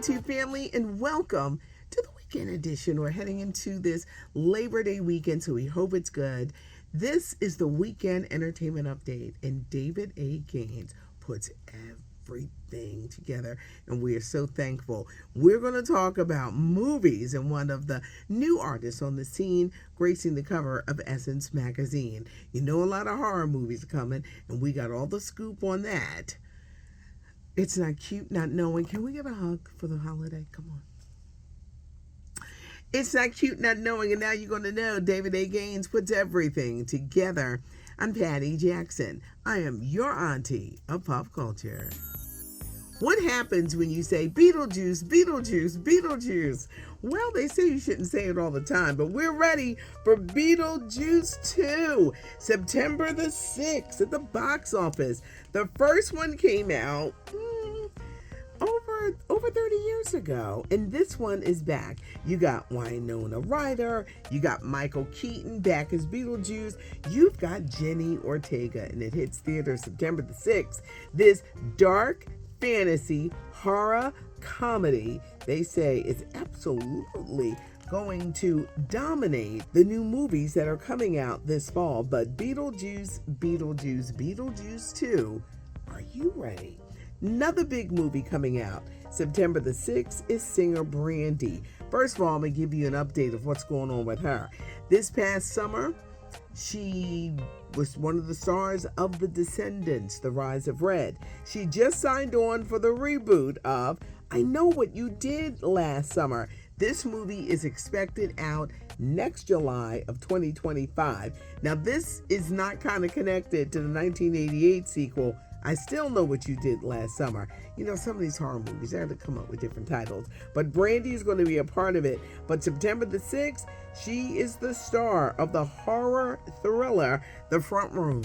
YouTube family, and welcome to the weekend edition. We're heading into this Labor Day weekend, so we hope it's good. This is the weekend entertainment update, and David A. Gaines puts everything together, and we are so thankful. We're going to talk about movies and one of the new artists on the scene gracing the cover of Essence magazine. You know, a lot of horror movies are coming, and we got all the scoop on that. It's not cute not knowing. Can we get a hug for the holiday? Come on. It's not cute not knowing, and now you're going to know. David A. Gaines puts everything together. I'm Patty Jackson. I am your auntie of pop culture. What happens when you say Beetlejuice, Beetlejuice, Beetlejuice? Well, they say you shouldn't say it all the time, but we're ready for Beetlejuice 2, September the 6th at the box office. The first one came out over 30 years ago, and this one is back. You got Winona Ryder, you got Michael Keaton back as Beetlejuice, you've got Jenny Ortega, and it hits theaters September the 6th. This dark fantasy horror comedy, they say, is absolutely going to dominate the new movies that are coming out this fall. But Beetlejuice 2, are you ready? Another big movie coming out September the 6th is singer Brandy. First of all, I'm going to give you an update of what's going on with her. This past summer, she was one of the stars of the Descendants Rise of Red. She just signed on for the reboot of I Know What You Did Last Summer. This movie is expected out next July of 2025. Now, this is not kind of connected to the 1988 sequel, I Still Know What You Did Last Summer. You know, some of these horror movies, they have to come up with different titles. But Brandy is going to be a part of it. But September the 6th, she is the star of the horror thriller, The Front Room.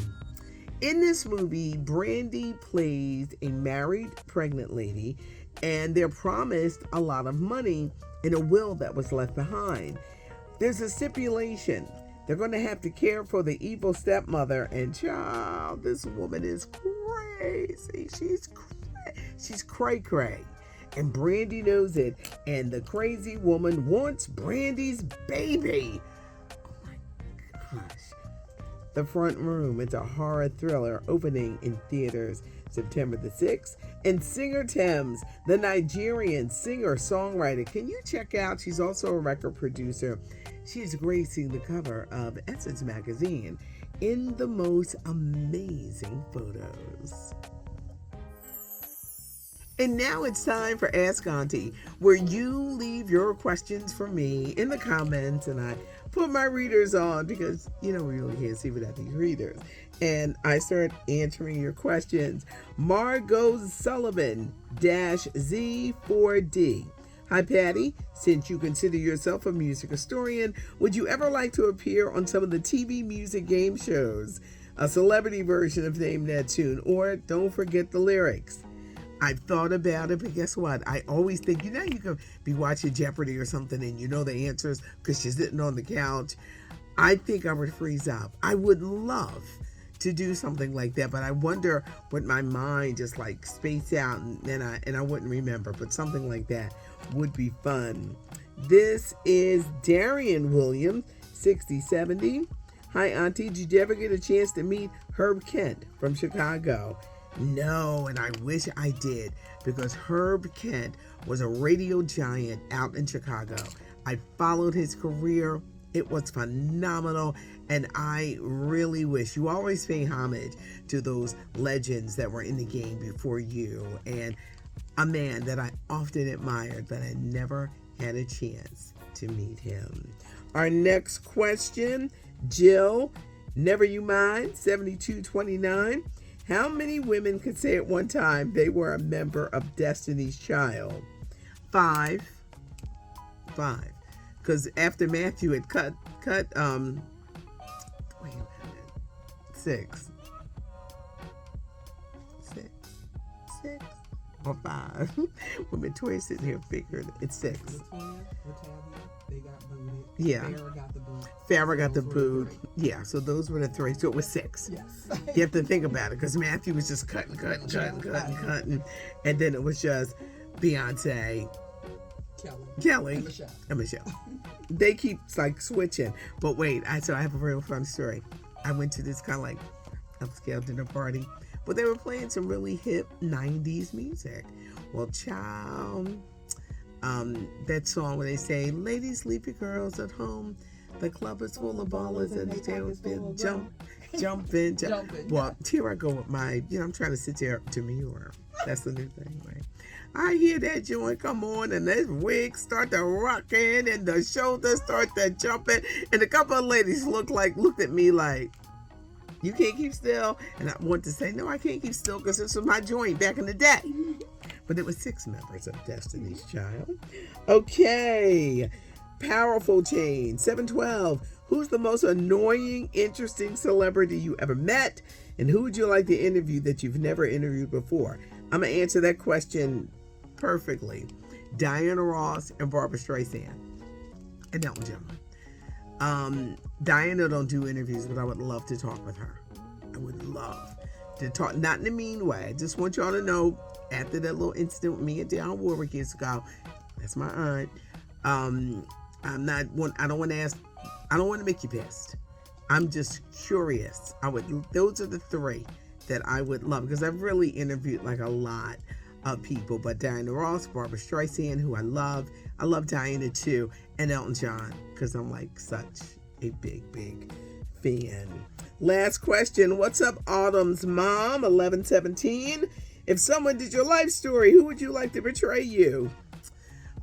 In this movie, Brandy plays a married pregnant lady, and they're promised a lot of money in a will that was left behind. There's a stipulation. They're going to have to care for the evil stepmother, and child, this woman is crazy. She's cray-cray. And Brandy knows it, and the crazy woman wants Brandy's baby. Oh my gosh. The Front Room, it's a horror thriller opening in theaters September the 6th. And singer Tems, the Nigerian singer-songwriter, can you check out? She's also a record producer. She's gracing the cover of Essence magazine in the most amazing photos. And now it's time for Ask Auntie, where you leave your questions for me in the comments, and I put my readers on because, you know, we really can't see without these readers. And I start answering your questions. Margot Sullivan -Z4D. Hi, Patty. Since you consider yourself a music historian, would you ever like to appear on some of the TV music game shows? A celebrity version of Name That Tune, or don't forget the lyrics. I've thought about it, but guess what? I always think, you know, you could be watching Jeopardy or something and you know the answers because you're sitting on the couch. I think I would freeze up. I would love to do something like that, but I wonder would my mind just like space out and I wouldn't remember, but something like that would be fun. This is Darian William, 6070. Hi, Auntie. Did you ever get a chance to meet Herb Kent from Chicago? No, and I wish I did, because Herb Kent was a radio giant out in Chicago. I followed his career. It was phenomenal, and I really wish. You always pay homage to those legends that were in the game before you, and a man that I often admired, but I never had a chance to meet him. Our next question, Jill, Never You Mind, 7229. How many women could say at one time they were a member of Destiny's Child? 5. Because after Matthew had cut, wait a minute, 6 or 5. Women twins sitting here figured it's 6. They got booted. Yeah. Farrah got the boot. Yeah, so those were the 3. So it was 6. Yes. You have to think about it, because Matthew was just cutting. And then it was just Beyonce, Kelly And Michelle. and Michelle. They keep like switching. But wait, I have a real fun story. I went to this kind of like upscale dinner party, but they were playing some really hip 90s music. Well, child, that song where they say, ladies, leave your girls at home. The club is full of ballers and the tails been jumping. Well, here I go with my, I'm trying to sit there to demure. That's the new thing, right? I hear that joint come on and this wig start to rocking and the shoulders start to jumping and a couple of ladies looked at me like, you can't keep still. And I want to say, no, I can't keep still because this was my joint back in the day. But it was 6 members of Destiny's Child. Okay. Powerful change. 712. Who's the most annoying, interesting celebrity you ever met? And who would you like to interview that you've never interviewed before? I'm going to answer that question perfectly. Diana Ross and Barbara Streisand. And Elton John. Diana don't do interviews, but I would love to talk with her. I would love to talk, not in a mean way. I just want y'all to know, after that little incident with me and Dionne Warwick years ago, that's my aunt. I don't want to make you pissed. I'm just curious. Those are the 3 that I would love, because I've really interviewed like a lot of people, but Diana Ross, Barbara Streisand, who I love Diana too, and Elton John, because I'm like such a big fan. Last question. What's up, Autumn's mom? 1117. If someone did your life story, who would you like to portray you?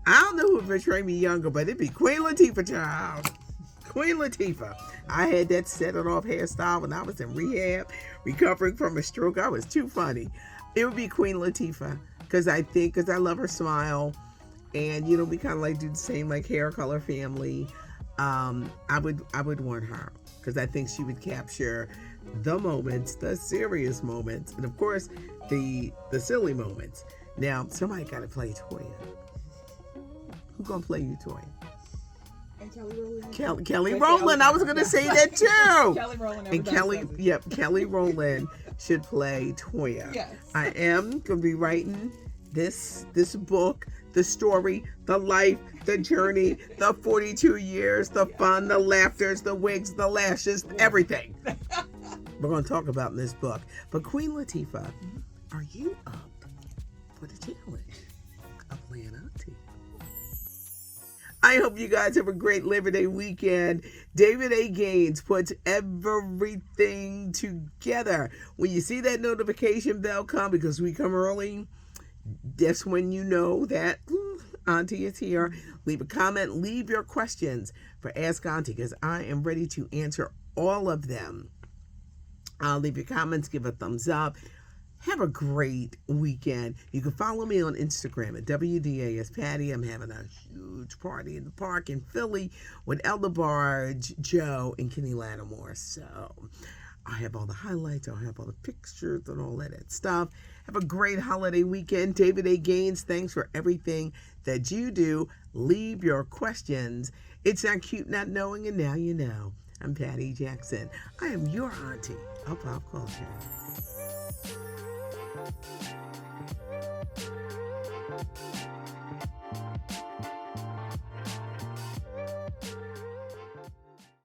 I don't know who would portray me younger, but it'd be Queen Latifah, child. Queen Latifah. I had that set it off hairstyle when I was in rehab, recovering from a stroke. I was too funny. It would be Queen Latifah, because I love her smile, and we kind of like do the same like hair color family. I would want her, because I think she would capture the moments, the serious moments, and of course the silly moments. Now somebody got to play Toya. Who gonna play you, Toya? And Kelly Rowland. Kelly Rowland. I was gonna say that too. Kelly Rowland. And Kelly Rowland should play Toya. Yes. I am gonna be writing this book, the story, the life, the journey, the 42 years, the fun, the laughters, the wigs, the lashes, everything. We're gonna talk about in this book. But Queen Latifah, are you up for the challenge of playing Auntie? I hope you guys have a great Labor Day weekend. David A. Gaines puts everything together. When you see that notification bell come, because we come early, that's when you know that Auntie is here. Leave a comment. Leave your questions for Ask Auntie, because I am ready to answer all of them. Leave your comments. Give a thumbs up. Have a great weekend. You can follow me on Instagram at WDAS Patty. I'm having a huge party in the park in Philly with Elder Barge, Joe, and Kenny Lattimore. So I have all the highlights. I'll have all the pictures and all that stuff. Have a great holiday weekend. David A. Gaines, thanks for everything that you do. Leave your questions. It's not cute not knowing, and now you know. I'm Patty Jackson. I am your auntie of pop culture.